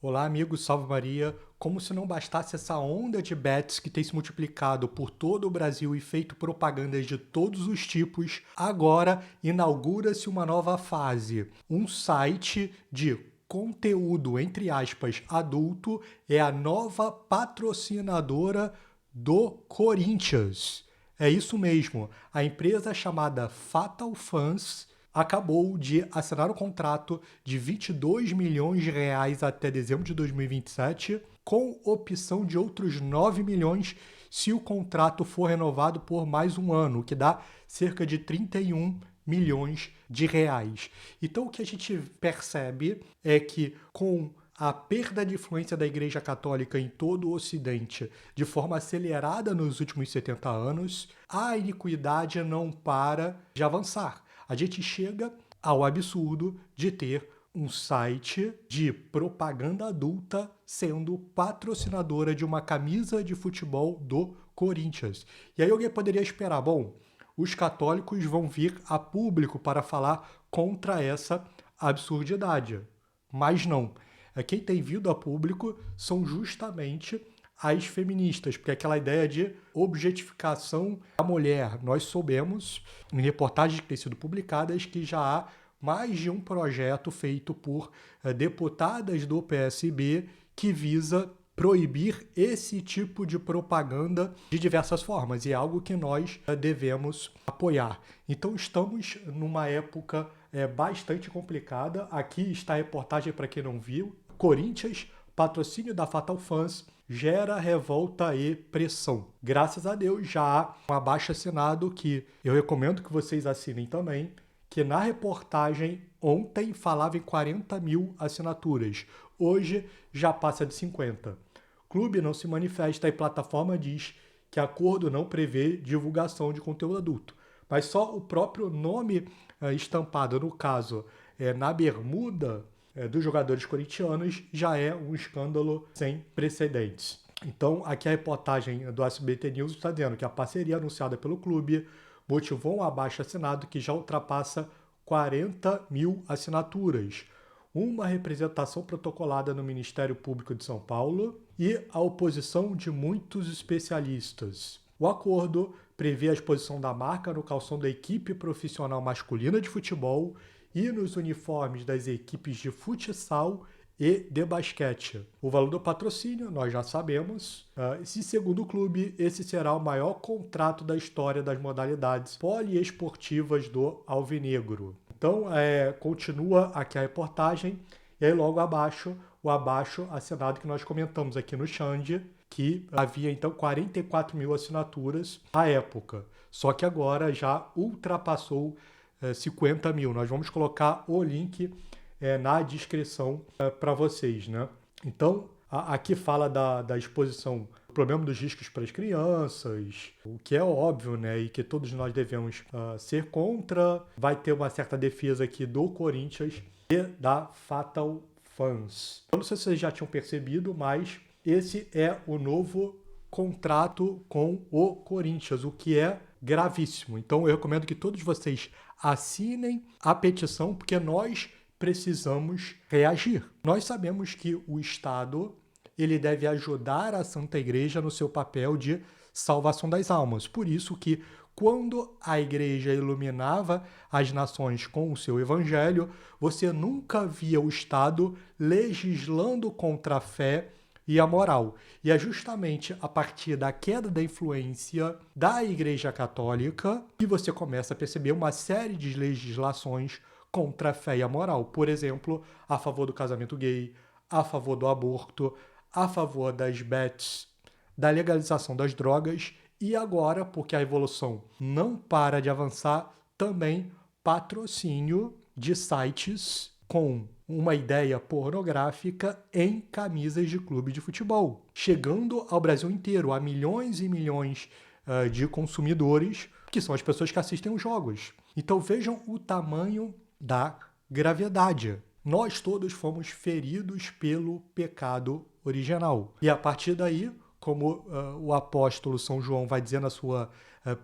Olá, amigos, salve Maria. Como se não bastasse essa onda de bets que tem se multiplicado por todo o Brasil e feito propagandas de todos os tipos, agora inaugura-se uma nova fase. Um site de conteúdo, entre aspas, adulto, é a nova patrocinadora do Corinthians. É isso mesmo. A empresa chamada Fatal Fans acabou de assinar um contrato de 22 milhões de reais até dezembro de 2027, com opção de outros 9 milhões se o contrato for renovado por mais um ano, o que dá cerca de 31 milhões de reais. Então o que a gente percebe é que com a perda de influência da Igreja Católica em todo o Ocidente de forma acelerada nos últimos 70 anos, a iniquidade não para de avançar. A gente chega ao absurdo de ter um site de propaganda adulta sendo patrocinadora de uma camisa de futebol do Corinthians. E aí alguém poderia esperar, bom, os católicos vão vir a público para falar contra essa absurdidade. Mas não. Quem tem vindo a público são justamente as feministas, porque aquela ideia de objetificação da mulher. Nós soubemos, em reportagens que têm sido publicadas, que já há mais de um projeto feito por deputadas do PSB que visa proibir esse tipo de propaganda de diversas formas, e é algo que nós devemos apoiar. Então estamos numa época bastante complicada. Aqui está a reportagem para quem não viu. Corinthians, patrocínio da Fatal Fans, gera revolta e pressão. Graças a Deus já há um abaixo-assinado que eu recomendo que vocês assinem também, que na reportagem ontem falava em 40 mil assinaturas. Hoje já passa de 50. Clube não se manifesta e plataforma diz que acordo não prevê divulgação de conteúdo adulto. Mas só o próprio nome estampado, no caso, na bermuda dos jogadores corintianos, já é um escândalo sem precedentes. Então, aqui a reportagem do SBT News está dizendo que a parceria anunciada pelo clube motivou um abaixo-assinado que já ultrapassa 40 mil assinaturas, uma representação protocolada no Ministério Público de São Paulo e a oposição de muitos especialistas. O acordo prevê a exposição da marca no calção da equipe profissional masculina de futebol e nos uniformes das equipes de futsal e de basquete. O valor do patrocínio, nós já sabemos. E segundo o clube, esse será o maior contrato da história das modalidades poliesportivas do Alvinegro. Então, continua aqui a reportagem, e aí logo abaixo, o abaixo assinado que nós comentamos aqui no Xande, que havia então 44 mil assinaturas à época. Só que agora já ultrapassou 50 mil. Nós vamos colocar o link na descrição para vocês, né? Então, aqui fala da exposição, o problema dos riscos para as crianças, o que é óbvio, né? E que todos nós devemos ser contra. Vai ter uma certa defesa aqui do Corinthians e da Fatal Fans. Eu não sei se vocês já tinham percebido, mas esse é o novo contrato com o Corinthians, o que é gravíssimo. Então eu recomendo que todos vocês assinem a petição, porque nós precisamos reagir. Nós sabemos que o Estado ele deve ajudar a Santa Igreja no seu papel de salvação das almas. Por isso que quando a igreja iluminava as nações com o seu evangelho, você nunca via o Estado legislando contra a fé e a moral. E é justamente a partir da queda da influência da Igreja Católica que você começa a perceber uma série de legislações contra a fé e a moral. Por exemplo, a favor do casamento gay, a favor do aborto, a favor das bets, da legalização das drogas e agora, porque a evolução não para de avançar, também patrocínio de sites com uma ideia pornográfica em camisas de clube de futebol, chegando ao Brasil inteiro, a milhões e milhões de consumidores, que são as pessoas que assistem os jogos. Então vejam o tamanho da gravidade. Nós todos fomos feridos pelo pecado original. E a partir daí, como o apóstolo São João vai dizer na sua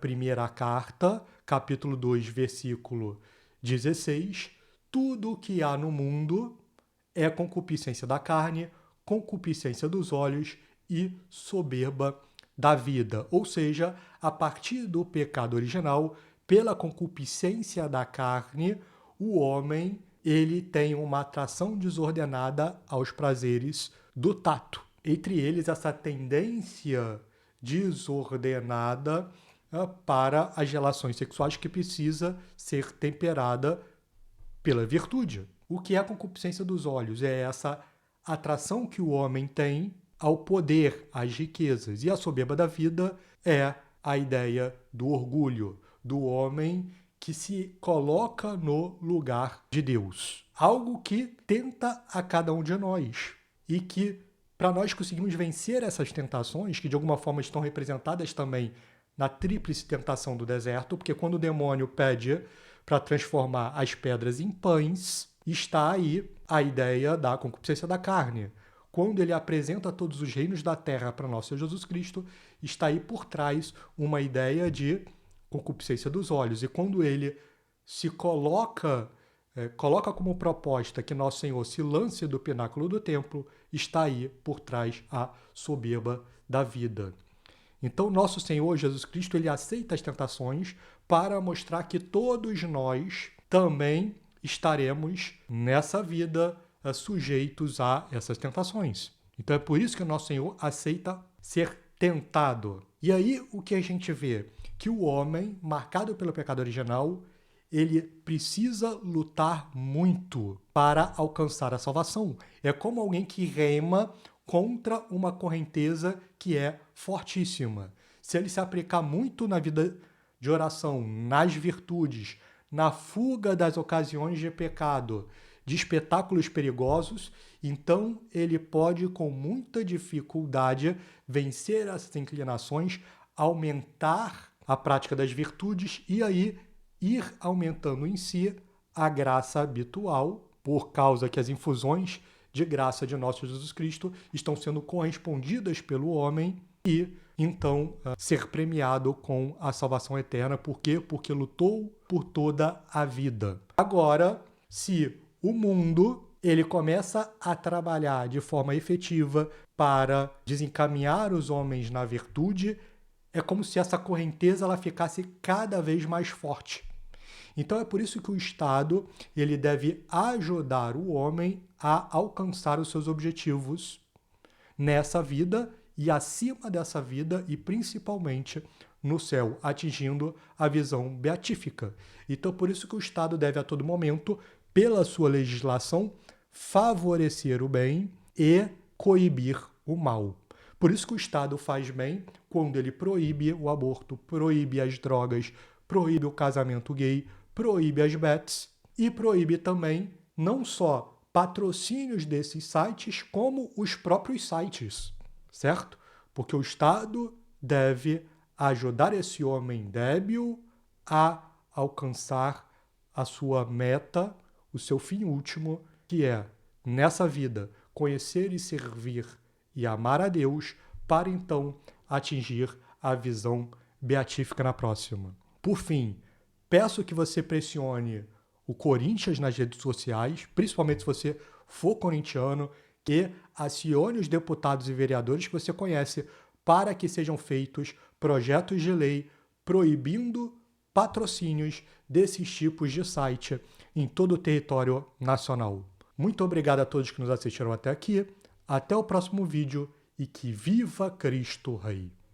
primeira carta, capítulo 2, versículo 16, tudo o que há no mundo é concupiscência da carne, concupiscência dos olhos e soberba da vida. Ou seja, a partir do pecado original, pela concupiscência da carne, o homem ele tem uma atração desordenada aos prazeres do tato. Entre eles, essa tendência desordenada para as relações sexuais que precisa ser temperada pela virtude. O que é a concupiscência dos olhos? É essa atração que o homem tem ao poder, às riquezas. E a soberba da vida é a ideia do orgulho, do homem que se coloca no lugar de Deus. Algo que tenta a cada um de nós e que, para nós conseguirmos vencer essas tentações, que de alguma forma estão representadas também na tríplice tentação do deserto, porque quando o demônio pede para transformar as pedras em pães, está aí a ideia da concupiscência da carne. Quando ele apresenta todos os reinos da terra para nosso Senhor Jesus Cristo, está aí por trás uma ideia de concupiscência dos olhos. E quando ele se coloca como proposta que nosso Senhor se lance do pináculo do templo, está aí por trás a soberba da vida. Então, nosso Senhor Jesus Cristo, ele aceita as tentações para mostrar que todos nós também estaremos nessa vida sujeitos a essas tentações. Então, é por isso que o nosso Senhor aceita ser tentado. E aí, o que a gente vê? Que o homem, marcado pelo pecado original, ele precisa lutar muito para alcançar a salvação. É como alguém que rema contra uma correnteza que é fortíssima. Se ele se aplicar muito na vida de oração, nas virtudes, na fuga das ocasiões de pecado, de espetáculos perigosos, então ele pode, com muita dificuldade, vencer essas inclinações, aumentar a prática das virtudes e aí ir aumentando em si a graça habitual, por causa que as infusões de graça de nosso Jesus Cristo estão sendo correspondidas pelo homem e, então, ser premiado com a salvação eterna. Por quê? Porque lutou por toda a vida. Agora, se o mundo ele começa a trabalhar de forma efetiva para desencaminhar os homens na virtude, é como se essa correnteza ela ficasse cada vez mais forte. Então é por isso que o Estado ele deve ajudar o homem a alcançar os seus objetivos nessa vida e acima dessa vida e principalmente no céu, atingindo a visão beatífica. Então por isso que o Estado deve a todo momento, pela sua legislação, favorecer o bem e coibir o mal. Por isso que o Estado faz bem quando ele proíbe o aborto, proíbe as drogas, proíbe o casamento gay, proíbe as bets e proíbe também não só patrocínios desses sites, como os próprios sites, certo? Porque o Estado deve ajudar esse homem débil a alcançar a sua meta, o seu fim último, que é, nessa vida, conhecer e servir e amar a Deus, para então atingir a visão beatífica na próxima. Por fim, peço que você pressione o Corinthians nas redes sociais, principalmente se você for corintiano, que acione os deputados e vereadores que você conhece para que sejam feitos projetos de lei proibindo patrocínios desses tipos de site em todo o território nacional. Muito obrigado a todos que nos assistiram até aqui. Até o próximo vídeo e que viva Cristo Rei!